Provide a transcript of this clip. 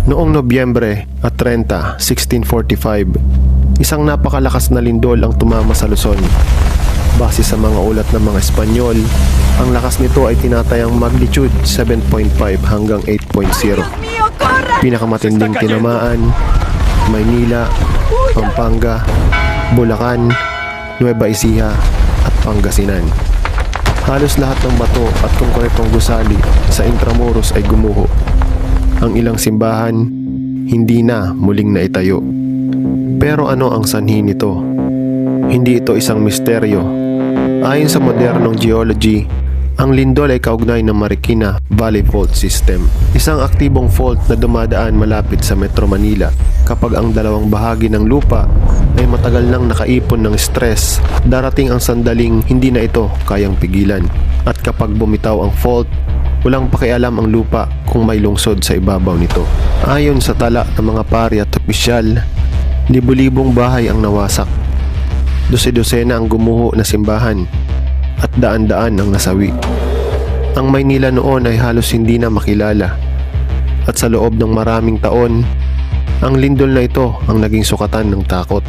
Noong Nobyembre 30, 1645, isang napakalakas na lindol ang tumama sa Luzon. Base sa mga ulat ng mga Espanyol, ang lakas nito ay tinatayang magnitude 7.5 hanggang 8.0. Pinakamatinding tinamaan, Maynila, Pampanga, Bulacan, Nueva Ecija at Pangasinan. Halos lahat ng bato at konkretong gusali sa Intramuros ay gumuho. Ang ilang simbahan hindi na muling naitayo. Pero ano ang sanhi nito? Hindi ito isang misteryo. Ayon sa modernong geology, ang lindol ay kaugnay ng Marikina Valley Fault System, isang aktibong fault na dumadaan malapit sa Metro Manila. Kapag ang dalawang bahagi ng lupa ay matagal nang nakaipon ng stress, darating ang sandaling hindi na ito kayang pigilan. At kapag bumitaw ang fault, walang pakialam ang lupa kung may lungsod sa ibabaw nito. Ayon sa tala ng mga pari at opisyal, libu-libong bahay ang nawasak. Dose-dosena ang gumuho na simbahan at daan-daan ang nasawi. Ang Maynila noon ay halos hindi na makilala. At sa loob ng maraming taon, ang lindol na ito ang naging sukatan ng takot.